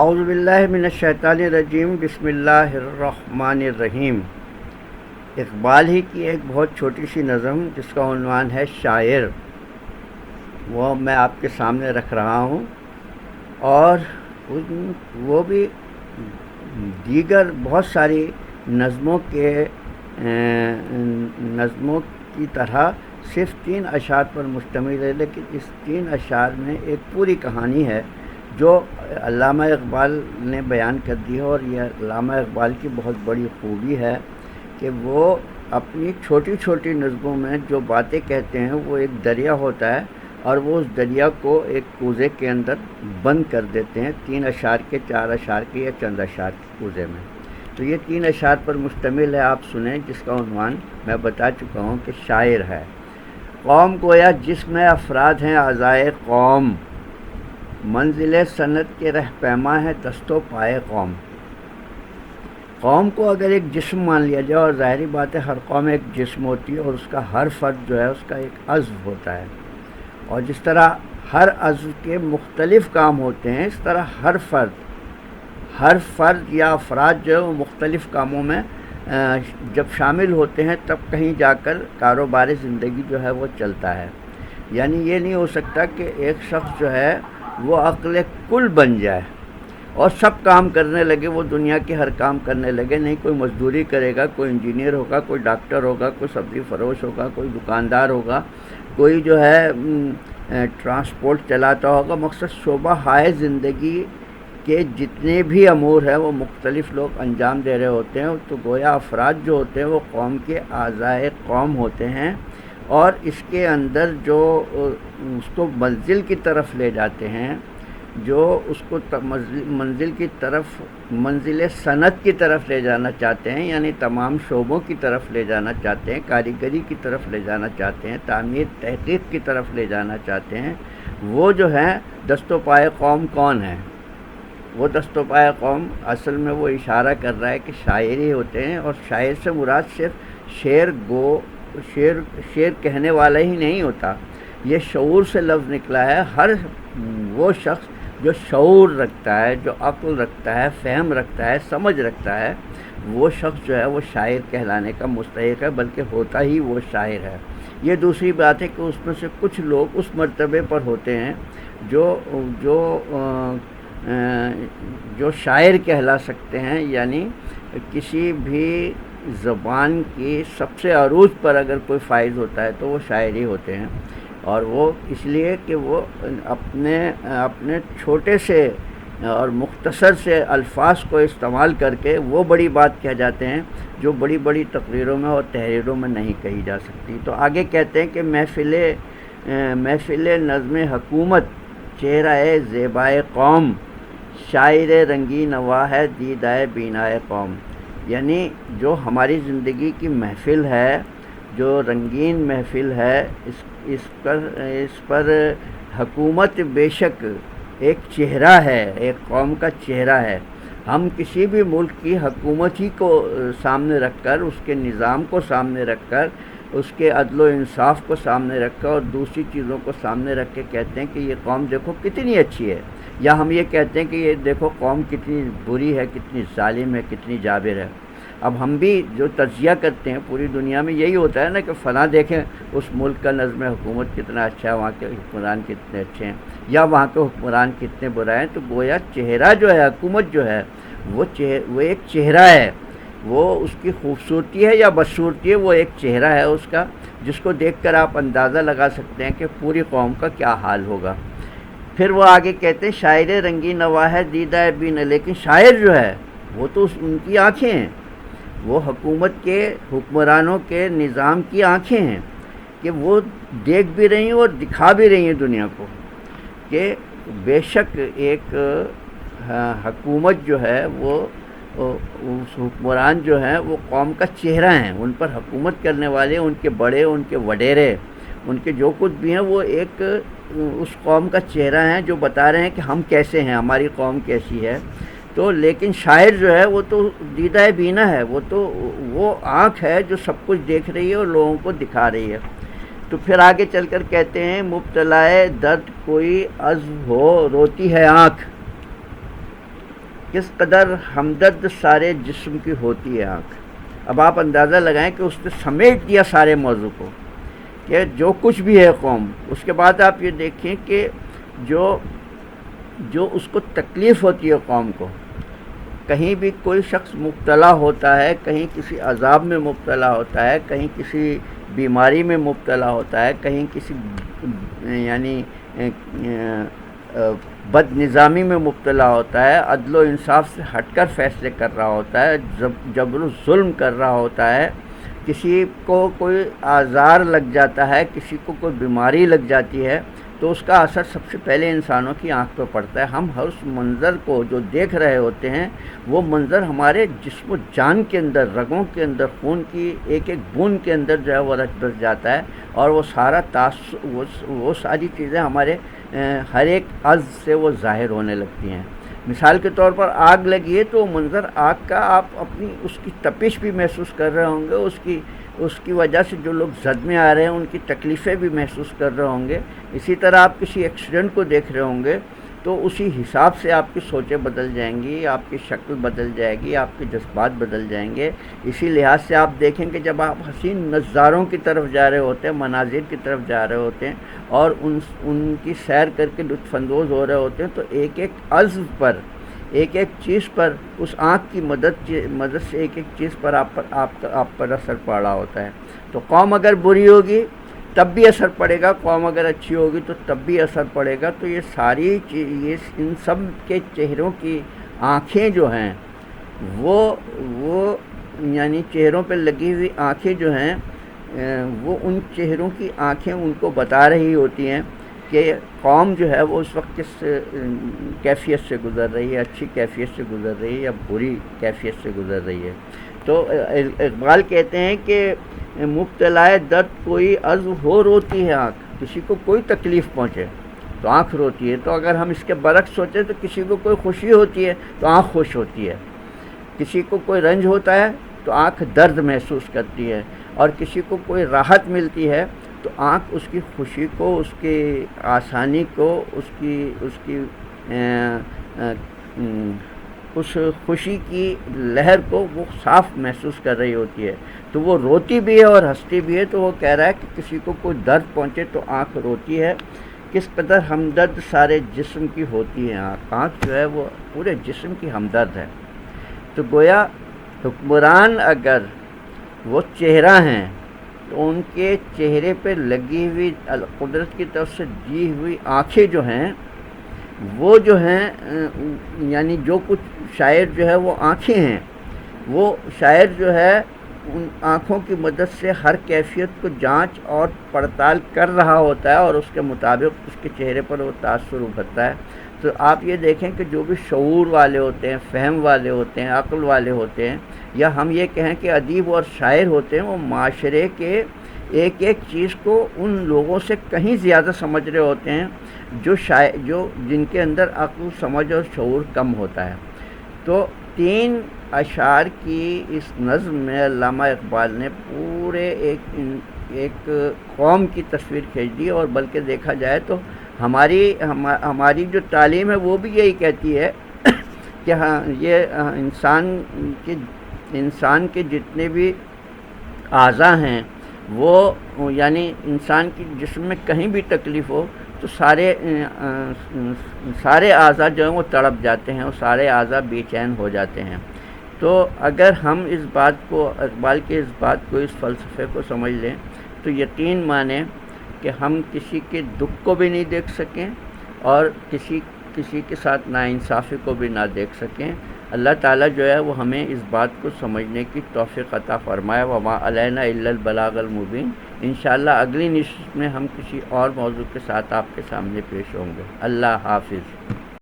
اعوذ باللہ من الشیطان الرجیم، بسم اللہ الرحمن الرحیم۔ اقبال ہی کی ایک بہت چھوٹی سی نظم جس کا عنوان ہے شاعر، وہ میں آپ کے سامنے رکھ رہا ہوں، اور وہ بھی دیگر بہت ساری نظموں کی طرح صرف 3 اشعار پر مشتمل ہے، لیکن اس 3 اشعار میں ایک پوری کہانی ہے جو علامہ اقبال نے بیان کر دی ہے۔ اور یہ علامہ اقبال کی بہت بڑی خوبی ہے کہ وہ اپنی چھوٹی چھوٹی نظموں میں جو باتیں کہتے ہیں وہ ایک دریا ہوتا ہے، اور وہ اس دریا کو ایک کوزے کے اندر بند کر دیتے ہیں، 3 اشعار کے، 4 اشعار کے یا چند اشعار کے کوزے میں۔ تو یہ 3 اشعار پر مشتمل ہے، آپ سنیں، جس کا عنوان میں بتا چکا ہوں کہ شاعر ہے۔ قوم گویا جس میں افراد ہیں اعضائے قوم، منزل سنت کے رہ پیما ہے دست و پائے قوم۔ قوم کو اگر ایک جسم مان لیا جائے، اور ظاہری بات ہے ہر قوم ایک جسم ہوتی ہے، اور اس کا ہر فرد جو ہے اس کا ایک عضو ہوتا ہے، اور جس طرح ہر عضو کے مختلف کام ہوتے ہیں، اس طرح ہر فرد یا افراد جو ہے وہ مختلف کاموں میں جب شامل ہوتے ہیں تب کہیں جا کر کاروبار زندگی جو ہے وہ چلتا ہے۔ یعنی یہ نہیں ہو سکتا کہ ایک شخص جو ہے وہ عقل کل بن جائے اور سب کام کرنے لگے، وہ دنیا کے ہر کام کرنے لگے، نہیں کوئی مزدوری کرے گا، کوئی انجینئر ہوگا، کوئی ڈاکٹر ہوگا، کوئی سبزی فروش ہوگا، کوئی دکاندار ہوگا، کوئی جو ہے ٹرانسپورٹ چلاتا ہوگا۔ مقصد شعبہ ہائے زندگی کے جتنے بھی امور ہیں وہ مختلف لوگ انجام دے رہے ہوتے ہیں۔ تو گویا افراد جو ہوتے ہیں وہ قوم کے اعضائے قوم ہوتے ہیں، اور اس کے اندر جو اس کو منزل کی طرف لے جاتے ہیں، جو اس کو منزل کی طرف، منزل صنعت کی طرف لے جانا چاہتے ہیں، یعنی تمام شعبوں کی طرف لے جانا چاہتے ہیں، کاریگری کی طرف لے جانا چاہتے ہیں، تعمیر تحقیق کی طرف لے جانا چاہتے ہیں، وہ جو ہے دست و پائے قوم کون ہے؟ وہ دست و پائے قوم اصل میں وہ اشارہ کر رہا ہے کہ شاعر ہی ہوتے ہیں، اور شاعر سے مراد صرف شعر کہنے والا ہی نہیں ہوتا، یہ شعور سے لفظ نکلا ہے۔ ہر وہ شخص جو شعور رکھتا ہے، جو عقل رکھتا ہے، فہم رکھتا ہے، سمجھ رکھتا ہے، وہ شخص جو ہے وہ شاعر کہلانے کا مستحق ہے، بلکہ ہوتا ہی وہ شاعر ہے۔ یہ دوسری بات ہے کہ اس میں سے کچھ لوگ اس مرتبے پر ہوتے ہیں جو شاعر کہلا سکتے ہیں، یعنی کسی بھی زبان کی سب سے عروج پر اگر کوئی فائز ہوتا ہے تو وہ شاعر ہی ہوتے ہیں، اور وہ اس لیے کہ وہ اپنے چھوٹے سے اور مختصر سے الفاظ کو استعمال کر کے وہ بڑی بات کہہ جاتے ہیں جو بڑی بڑی تقریروں میں اور تحریروں میں نہیں کہی جا سکتی۔ تو آگے کہتے ہیں کہ محفل نظم حکومت چہرہ زیبائے قوم، شاعر رنگی نوا ہے دیدائے بینائے قوم۔ یعنی جو ہماری زندگی کی محفل ہے، جو رنگین محفل ہے، اس پر حکومت بے شک ایک چہرہ ہے، ایک قوم کا چہرہ ہے۔ ہم کسی بھی ملک کی حکومت ہی کو سامنے رکھ کر، اس کے نظام کو سامنے رکھ کر، اس کے عدل و انصاف کو سامنے رکھ کر اور دوسری چیزوں کو سامنے رکھ کے کہتے ہیں کہ یہ قوم دیکھو کتنی اچھی ہے، یا ہم یہ کہتے ہیں کہ یہ دیکھو قوم کتنی بری ہے، کتنی ظالم ہے، کتنی جابر ہے۔ اب ہم بھی جو تجزیہ کرتے ہیں پوری دنیا میں یہی ہوتا ہے نا کہ فلاں دیکھیں اس ملک کا نظم حکومت کتنا اچھا ہے، وہاں کے حکمران کتنے اچھے ہیں، یا وہاں کے حکمران کتنے برے ہیں۔ تو گویا چہرہ جو ہے، حکومت جو ہے، وہ ایک چہرہ ہے، وہ اس کی خوبصورتی ہے یا بدصورتی ہے، وہ ایک چہرہ ہے اس کا، جس کو دیکھ کر آپ اندازہ لگا سکتے ہیں کہ پوری قوم کا کیا حال ہوگا۔ پھر وہ آگے کہتے ہیں شاعر رنگی نوا ہے دیدہ بینا، لیکن شاعر جو ہے وہ تو ان کی آنکھیں ہیں، وہ حکومت کے حکمرانوں کے نظام کی آنکھیں ہیں، کہ وہ دیکھ بھی رہی ہیں اور دکھا بھی رہی ہیں دنیا کو کہ بے شک ایک حکومت جو ہے وہ اس حکمران جو ہیں وہ قوم کا چہرہ ہیں، ان پر حکومت کرنے والے، ان کے بڑے، ان کے وڈیرے، ان کے جو کچھ بھی ہیں، وہ ایک اس قوم کا چہرہ ہیں جو بتا رہے ہیں کہ ہم کیسے ہیں، ہماری قوم کیسی ہے۔ تو لیکن شاعر جو ہے وہ تو دیدہ بینا ہے، وہ آنکھ ہے جو سب کچھ دیکھ رہی ہے اور لوگوں کو دکھا رہی ہے۔ تو پھر آگے چل کر کہتے ہیں مبتلائے درد کوئی عزم ہو روتی ہے آنکھ، کس قدر ہمدرد سارے جسم کی ہوتی ہے آنکھ. اب آپ اندازہ لگائیں کہ اس نے سمیٹ دیا سارے موضوع کو کہ جو کچھ بھی ہے قوم. اس کے بعد آپ یہ دیکھیں کہ جو اس کو تکلیف ہوتی ہے قوم کو، کہیں بھی کوئی شخص مبتلا ہوتا ہے، کہیں کسی عذاب میں مبتلا ہوتا ہے، کہیں کسی بیماری میں مبتلا ہوتا ہے، کہیں کسی یعنی بد نظامی میں مبتلا ہوتا ہے، عدل و انصاف سے ہٹ کر فیصلے کر رہا ہوتا ہے، جبر و ظلم کر رہا ہوتا ہے، کسی کو کوئی آزار لگ جاتا ہے، کسی کو کوئی بیماری لگ جاتی ہے، تو اس کا اثر سب سے پہلے انسانوں کی آنکھ پہ پڑتا ہے. ہم ہر اس منظر کو جو دیکھ رہے ہوتے ہیں، وہ منظر ہمارے جسم و جان کے اندر، رگوں کے اندر، خون کی ایک ایک بوند کے اندر جو ہے وہ رچ بس جاتا ہے، اور وہ سارا وہ ساری چیزیں ہمارے ہر ایک عضو سے وہ ظاہر ہونے لگتی ہیں. مثال کے طور پر آگ لگی ہے تو منظر آگ کا آپ اپنی اس کی تپش بھی محسوس کر رہے ہوں گے، اس کی وجہ سے جو لوگ زد میں آ رہے ہیں ان کی تکلیفیں بھی محسوس کر رہے ہوں گے. اسی طرح آپ کسی ایکسیڈنٹ کو دیکھ رہے ہوں گے تو اسی حساب سے آپ کی سوچیں بدل جائیں گی، آپ کی شکل بدل جائے گی، آپ کے جذبات بدل جائیں گے. اسی لحاظ سے آپ دیکھیں کہ جب آپ حسین نظاروں کی طرف جا رہے ہوتے ہیں، مناظر کی طرف جا رہے ہوتے ہیں اور ان کی سیر کر کے لطف اندوز ہو رہے ہوتے ہیں، تو ایک ایک عضو پر، ایک ایک چیز پر اس آنکھ کی مدد سے ایک ایک چیز پر آپ پر اثر پڑ رہا ہوتا ہے. تو قوم اگر بری ہوگی تب بھی اثر پڑے گا، قوم اگر اچھی ہوگی تو تب بھی اثر پڑے گا. تو یہ ساری ان سب کے چہروں کی آنکھیں جو ہیں وہ یعنی چہروں پہ لگی ہوئی آنکھیں جو ہیں وہ ان چہروں کی آنکھیں ان کو بتا رہی ہوتی ہیں کہ قوم جو ہے وہ اس وقت کس کیفیت سے گزر رہی ہے، اچھی کیفیت سے گزر رہی ہے یا بری کیفیت سے گزر رہی ہے. تو اقبال کہتے ہیں کہ مبتلائے درد کوئی عضو ہو روتی ہے آنکھ. کسی کو کوئی تکلیف پہنچے تو آنکھ روتی ہے. تو اگر ہم اس کے برعکس سوچیں تو کسی کو کوئی خوشی ہوتی ہے تو آنکھ خوش ہوتی ہے، کسی کو کوئی رنج ہوتا ہے تو آنکھ درد محسوس کرتی ہے، اور کسی کو کوئی راحت ملتی ہے تو آنکھ اس کی خوشی کو، اس کی آسانی کو، اس خوشی کی لہر کو وہ صاف محسوس کر رہی ہوتی ہے. تو وہ روتی بھی ہے اور ہنستی بھی ہے. تو وہ کہہ رہا ہے کہ کسی کو کوئی درد پہنچے تو آنکھ روتی ہے. کس قدر ہمدرد سارے جسم کی ہوتی ہے آنکھ. آنکھ جو ہے وہ پورے جسم کی ہمدرد ہے. تو گویا حکمران اگر وہ چہرہ ہیں تو ان کے چہرے پہ لگی ہوئی قدرت کی طرف سے دی ہوئی آنکھیں جو ہیں وہ جو ہیں یعنی جو کچھ شاعر جو ہے وہ آنکھیں ہیں، وہ شاعر جو ہے ان آنکھوں کی مدد سے ہر کیفیت کو جانچ اور پڑتال کر رہا ہوتا ہے اور اس کے مطابق اس کے چہرے پر وہ تاثر ابھرتا ہے. تو آپ یہ دیکھیں کہ جو بھی شعور والے ہوتے ہیں، فہم والے ہوتے ہیں، عقل والے ہوتے ہیں، یا ہم یہ کہیں کہ ادیب اور شاعر ہوتے ہیں، وہ معاشرے کے ایک ایک چیز کو ان لوگوں سے کہیں زیادہ سمجھ رہے ہوتے ہیں جو جن کے اندر عقل، سمجھ اور شعور کم ہوتا ہے. تو 3 اشعار کی اس نظم میں علامہ اقبال نے پورے ایک قوم کی تصویر کھینچ دی. اور بلکہ دیکھا جائے تو ہماری جو تعلیم ہے وہ بھی یہی کہتی ہے کہ ہاں یہ انسان کے جتنے بھی اعضاء ہیں وہ یعنی انسان کی جسم میں کہیں بھی تکلیف ہو تو سارے اعضاء جو ہیں وہ تڑپ جاتے ہیں اور سارے اعضاء بے چین ہو جاتے ہیں. تو اگر ہم اس بات کو، اقبال کے اس بات کو، اس فلسفے کو سمجھ لیں تو یقین مانیں کہ ہم کسی کے دکھ کو بھی نہیں دیکھ سکیں اور کسی کے ساتھ ناانصافی کو بھی نہ دیکھ سکیں. اللہ تعالیٰ جو ہے وہ ہمیں اس بات کو سمجھنے کی توفیق عطا فرمائے. وما علینا الا البلاغ المبین. انشاءاللہ اگلی نشست میں ہم کسی اور موضوع کے ساتھ آپ کے سامنے پیش ہوں گے. اللہ حافظ.